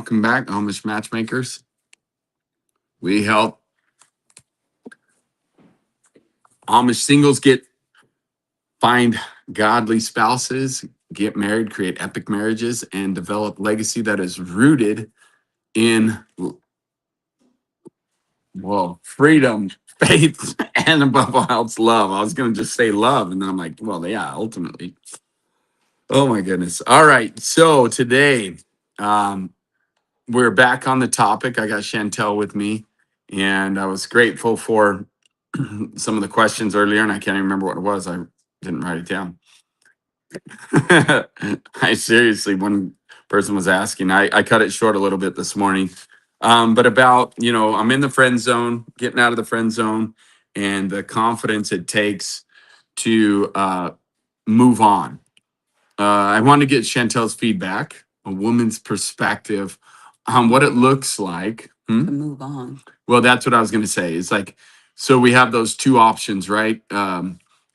welcome back, Amish Matchmakers. We help Amish singles find godly spouses, get married, create epic marriages, and develop legacy that is rooted in freedom, faith, and above all else, love. I was going to just say love, and then I'm like, well, yeah, ultimately. Oh my goodness. All right. So today, we're back on the topic. I got Chantel with me, and I was grateful for some of the questions earlier, and I can't even remember what it was. I didn't write it down. I seriously, one person was asking, I cut it short a little bit this morning. But about, I'm in the friend zone, getting out of the friend zone, and the confidence it takes to move on. I want to get Chantel's feedback, a woman's perspective on what it looks like. To move on. Well, that's what I was going to say. It's like, so we have those two options, right?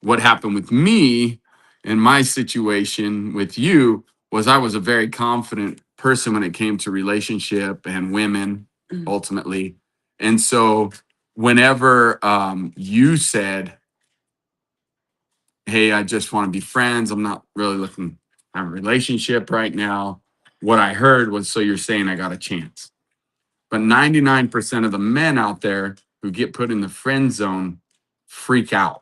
What happened with me in my situation with you was I was a very confident person when it came to relationship and women, ultimately. And so whenever you said, hey, I just want to be friends, I'm not really looking at a relationship right now, what I heard was, so you're saying I got a chance. But 99% of the men out there who get put in the friend zone freak out.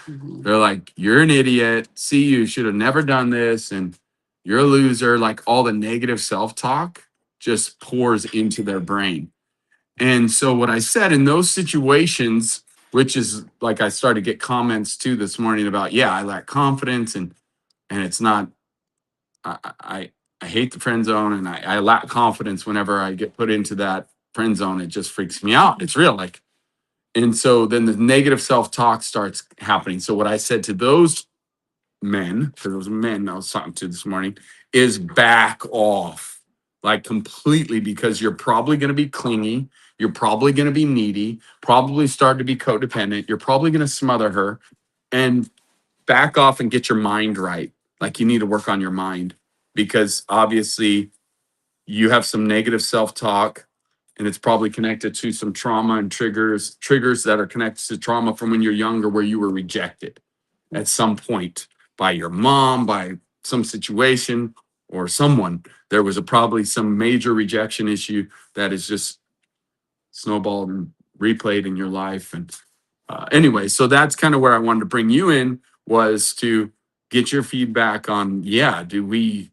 They're like, you're an idiot. See, you should have never done this. And you're a loser. Like all the negative self-talk just pours into their brain. And so what I said in those situations, which is like I started to get comments too this morning about, yeah, I lack confidence and it's not, I hate the friend zone and I lack confidence whenever I get put into that friend zone. It just freaks me out. It's real. Like, and so then the negative self-talk starts happening. So what I said to those men, because those men I was talking to this morning, is back off, like completely, because you're probably going to be clingy. You're probably going to be needy, probably start to be codependent. You're probably going to smother her, and back off and get your mind right. Like you need to work on your mind, because obviously you have some negative self-talk, and it's probably connected to some trauma and triggers that are connected to trauma from when you're younger, where you were rejected at some point by your mom, by some situation or someone. There was probably some major rejection issue that is just snowballed and replayed in your life. And anyway, so that's kind of where I wanted to bring you in, was to get your feedback on, yeah, do we,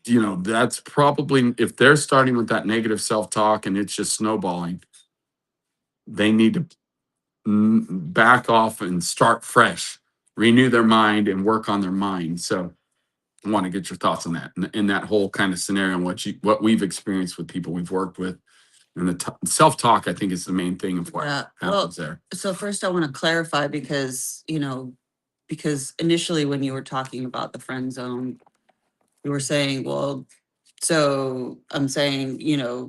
that's probably, if they're starting with that negative self-talk and it's just snowballing, they need to back off and start fresh, renew their mind and work on their mind. So I want to get your thoughts on that, in that whole kind of scenario, and what we've experienced with people we've worked with. And the self-talk, I think, is the main thing of what happens there. So first I want to clarify, because initially when you were talking about the friend zone, you were saying, well, so I'm saying,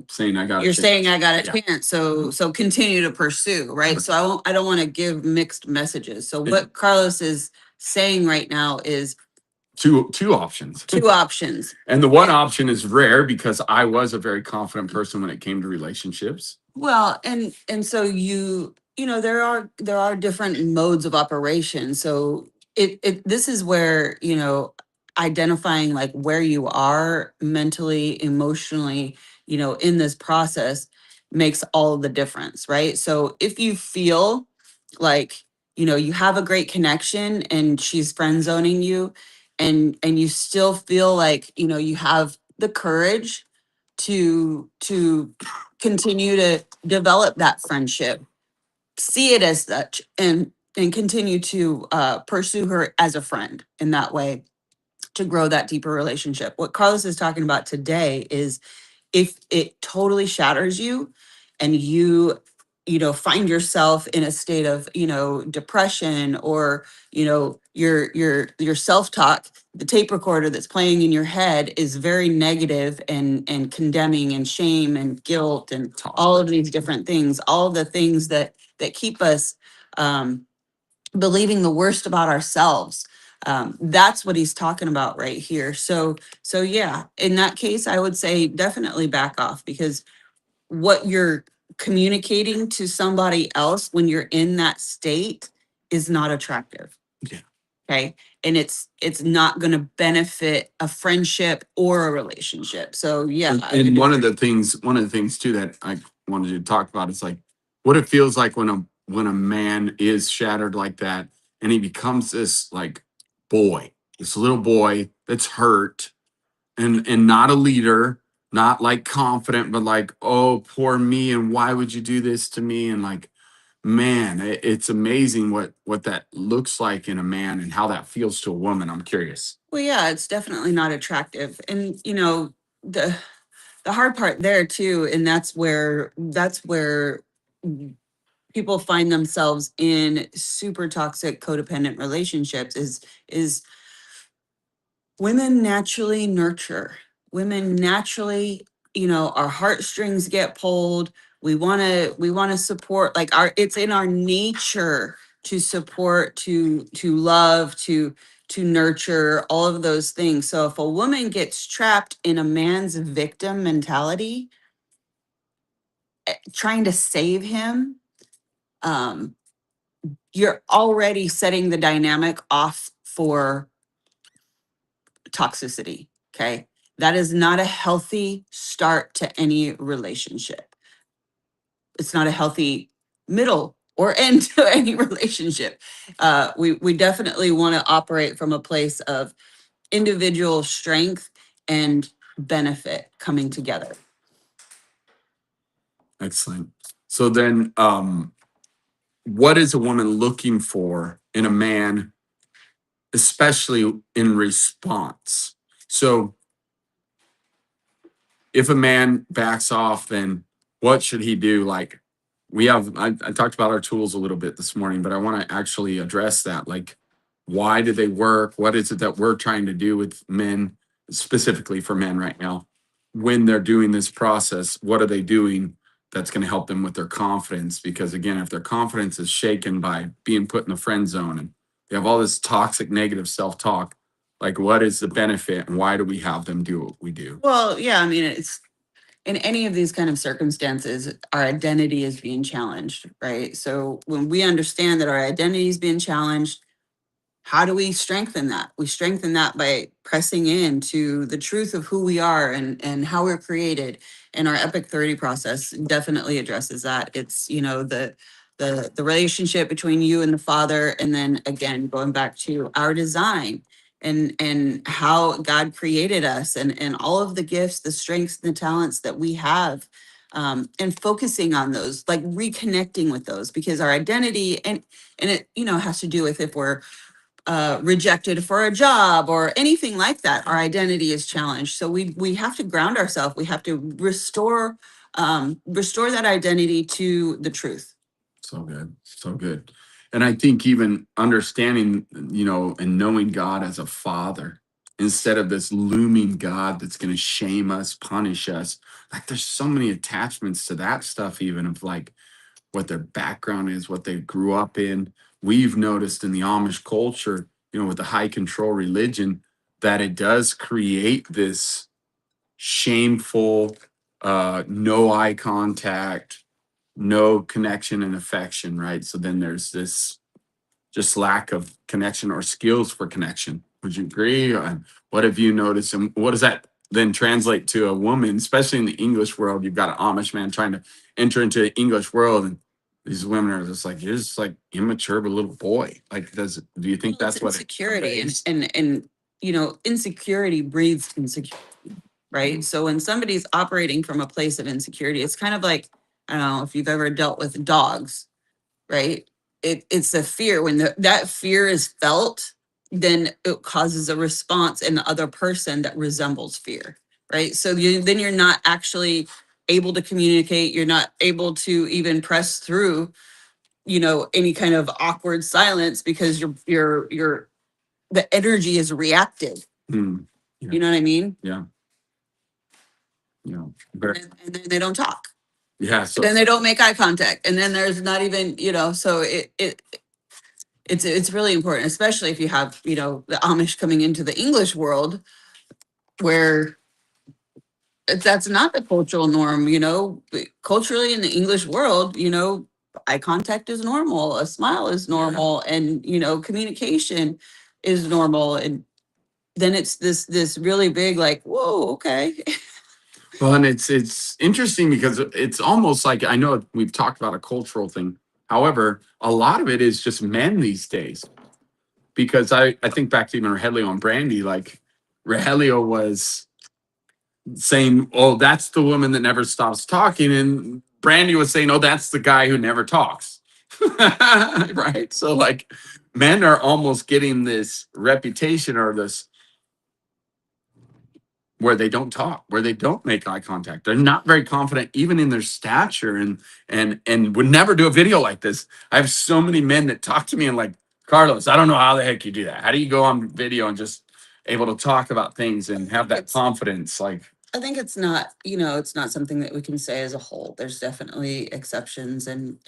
saying I got you're saying I got a chance. So continue to pursue, right? So I don't want to give mixed messages. So what Carlos is saying right now is two options. Two options. And the one option is rare, because I was a very confident person when it came to relationships. Well, and so there are different modes of operation. So this is where, identifying like where you are mentally, emotionally, in this process makes all the difference, right? So if you feel like, you have a great connection and she's friend zoning you, and you still feel like, you have the courage to continue to develop that friendship, see it as such, and continue to pursue her as a friend in that way, to grow that deeper relationship. What Carlos is talking about today is, if it totally shatters you and find yourself in a state of depression, or your self-talk, the tape recorder that's playing in your head is very negative and condemning and shame and guilt and all of these different things, all of the things that keep us believing the worst about ourselves, That's what he's talking about right here. So yeah, in that case, I would say definitely back off, because what you're communicating to somebody else when you're in that state is not attractive. Yeah. Okay. And it's not going to benefit a friendship or a relationship. So yeah. And one of the things too that I wanted to talk about is like what it feels like when a man is shattered like that and he becomes this like boy, this little boy that's hurt and not a leader, not like confident, but like, oh, poor me, and why would you do this to me? And like, man, it's amazing what that looks like in a man and how that feels to a woman. I'm curious. Well, yeah, it's definitely not attractive. And the hard part there too, and that's where people find themselves in super toxic codependent relationships is women naturally nurture. Women naturally, our heartstrings get pulled. We want to support, like, it's in our nature to support, to love, to nurture, all of those things. So if a woman gets trapped in a man's victim mentality, trying to save him, um, you're already setting the dynamic off for toxicity. Okay. That is not a healthy start to any relationship. It's not a healthy middle or end to any relationship. We definitely want to operate from a place of individual strength and benefit coming together. Excellent. So then, what is a woman looking for in a man, especially in response? So if a man backs off, then what should he do? Like I talked about our tools a little bit this morning, but I want to actually address that. Like, why do they work? What is it that we're trying to do with men, specifically for men right now? When they're doing this process, what are they doing that's going to help them with their confidence? Because again, if their confidence is shaken by being put in the friend zone and they have all this toxic negative self-talk, like what is the benefit and why do we have them do what we do? Well, yeah, I mean, it's in any of these kind of circumstances, our identity is being challenged, right? So when we understand that our identity is being challenged, how do we strengthen that? We strengthen that by pressing into the truth of who we are and how we're created. And our Epic 30 process definitely addresses that. It's, the relationship between you and the Father, and then again going back to our design and how God created us, and all of the gifts, the strengths, and the talents that we have. And focusing on those, like reconnecting with those, because our identity and it, has to do with if we're rejected for a job or anything like that, our identity is challenged. So we have to ground ourselves. We have to restore that identity to the truth. So good. So good. And I think even understanding, and knowing God as a father instead of this looming God that's going to shame us, punish us. Like there's so many attachments to that stuff, even of like what their background is, what they grew up in. We've noticed in the Amish culture, with the high control religion, that it does create this shameful, no eye contact, no connection and affection, right? So then there's this just lack of connection or skills for connection. Would you agree? What have you noticed? And what does that then translate to a woman, especially in the English world? You've got an Amish man trying to enter into the English world, and these women are just like, you're just like immature, but little boy. Like, do you think Well, that's what insecurity and insecurity breeds insecurity, right? So when somebody's operating from a place of insecurity, it's kind of like, I don't know if you've ever dealt with dogs, right? It's a fear. When that fear is felt, then it causes a response in the other person that resembles fear, right? So then you're not actually able to communicate. You're not able to even press through, any kind of awkward silence, because the energy is reactive. Hmm. Yeah. You know what I mean? Yeah. And then they don't talk. Yeah. So Then they don't make eye contact. And then there's not even, so it's really important, especially if you have, you know, the Amish coming into the English world where that's not the cultural norm, you know. Culturally in the English world, you know, eye contact is normal, a smile is normal, and you know, communication is normal. And then it's this really big like, whoa, okay. Well, and it's interesting because it's almost like, I know we've talked about a cultural thing. However, a lot of it is just men these days. Because I think back to even Rogelio and Brandy, like Rogelio was saying, "Oh, that's the woman that never stops talking," and Brandy was saying, "Oh, that's the guy who never talks." Right? So like men are almost getting this reputation or this where they don't talk, where they don't make eye contact. They're not very confident even in their stature and would never do a video like this. I have so many men that talk to me and like, Carlos, I don't know how the heck you do that. How do you go on video and just able to talk about things and have that confidence? Like, I think it's not, you know, it's not something that we can say as a whole. There's definitely exceptions and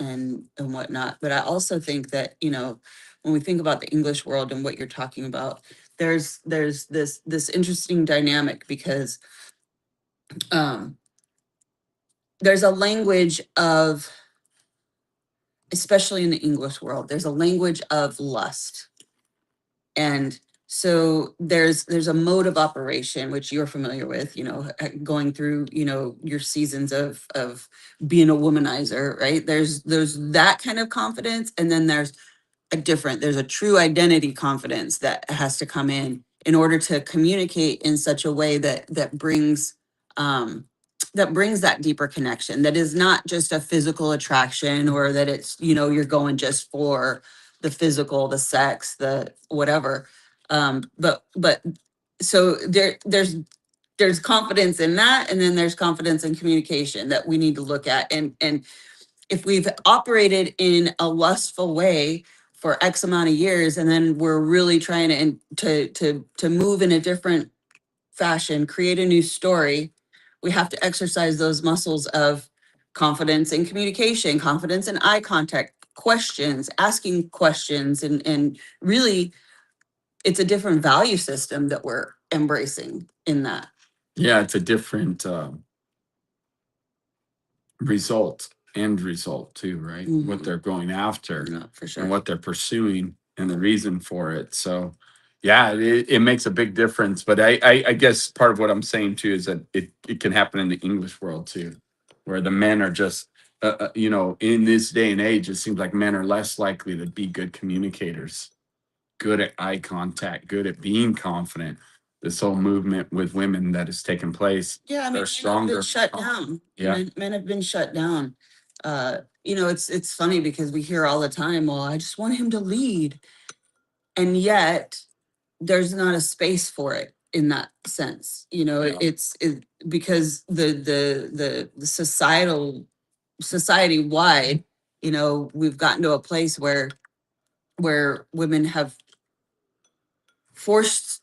whatnot. But I also think that, you know, when we think about the English world and what you're talking about, there's this interesting dynamic because um there's a language of, especially in the English world, there's a language of lust. And so there's a mode of operation which you're familiar with, you know, going through, you know, your seasons of being a womanizer, right? There's that kind of confidence, and then there's a true identity confidence that has to come in order to communicate in such a way um that brings that deeper connection, that is not just a physical attraction, or that it's, you know, you're going just for the physical, the sex, the whatever. But so there's confidence in that, and then there's confidence in communication that we need to look at. And if we've operated in a lustful way for X amount of years, and then we're really trying to move in a different fashion, create a new story, we have to exercise those muscles of confidence and communication, confidence and eye contact, questions, asking questions, and really it's a different value system that we're embracing in that. yeah, it's a different end result too, right? What they're going after For sure. and what they're pursuing and the reason for it. So yeah, it makes a big difference. But I guess part of what I'm saying too is that it can happen in the English world too, where the men are just you know, in this day and age, it seems like men are less likely to be good communicators, good at eye contact, good at being confident. This whole movement with women that has taken place, Yeah, I mean, they're men have stronger. been shut down. Yeah. Men have been shut down. You know, it's funny because we hear all the time, well, I just want him to lead. And yet there's not a space for it in that sense. You know, Yeah. it's because the society wide, you know, we've gotten to a place where women have forced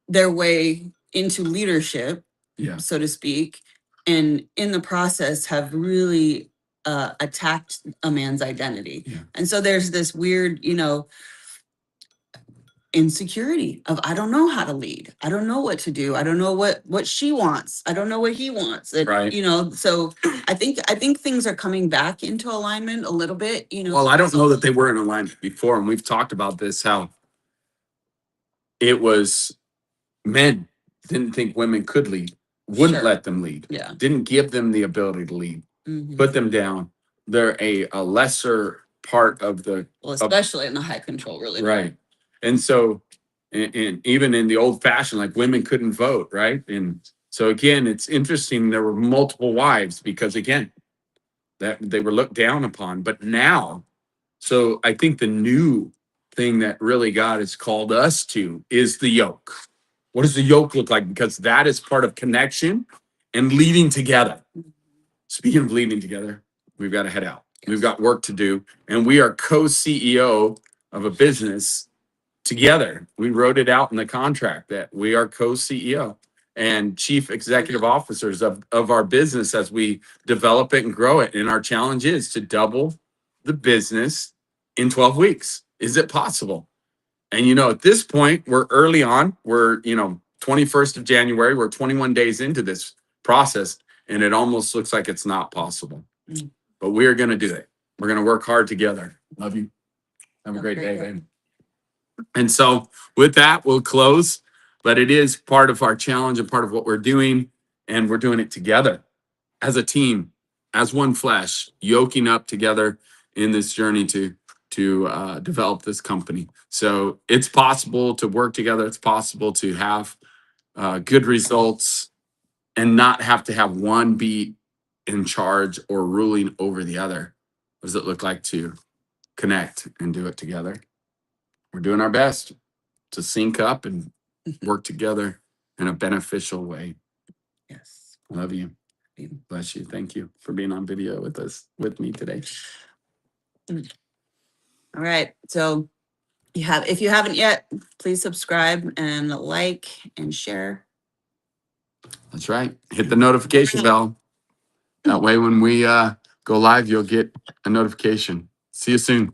their way into leadership, Yeah. so to speak, and in the process have really attacked a man's identity. Yeah. And so there's this weird, you know, insecurity of, I don't know how to lead. I don't know what to do. I don't know what she wants. I don't know what he wants. And, Right. you know, so I think things are coming back into alignment a little bit, you know. Well, I don't know that they were in alignment before, and we've talked about this, how it was men didn't think women could lead, wouldn't Sure. let them lead, Yeah. didn't give them the ability to lead, Mhm. put them down. They're a lesser part of the Well, especially in the high control, really. right. And so, and even in the old fashioned, like women couldn't vote, right? And so again, it's interesting. There were multiple wives because again, that they were looked down upon. But now, so I think the new thing that really God has called us to is the yoke. What does the yoke look like? Because that is part of connection and leading together. Speaking of leading together, we've got to head out. We've got work to do, and we are co-CEO of a business together. We wrote it out in the contract that we are co-CEO and chief executive officers of our business as we develop it and grow it. And our challenge is to double the business in 12 weeks. Is it possible? And, at this point, we're early on. We're, 21st of January. We're 21 days into this process, and it almost looks like it's not possible. Mm. But we are going to do it. We're going to work hard together. Love you. Have a great day, day. babe. And so with that, we'll close. But it is part of our challenge and part of what we're doing. And we're doing it together as a team, as one flesh, yoking up together in this journey to develop this company. So it's possible to work together. It's possible to have good results and not have to have one be in charge or ruling over the other. What does it look like to connect and do it together? We're doing our best to sync up and work together in a beneficial way. Yes. I love you. Bless you. Thank you for being on video with me today. All right. So if you haven't yet, please subscribe and like and share. That's right. Hit the notification bell. That way when we go live, you'll get a notification. See you soon.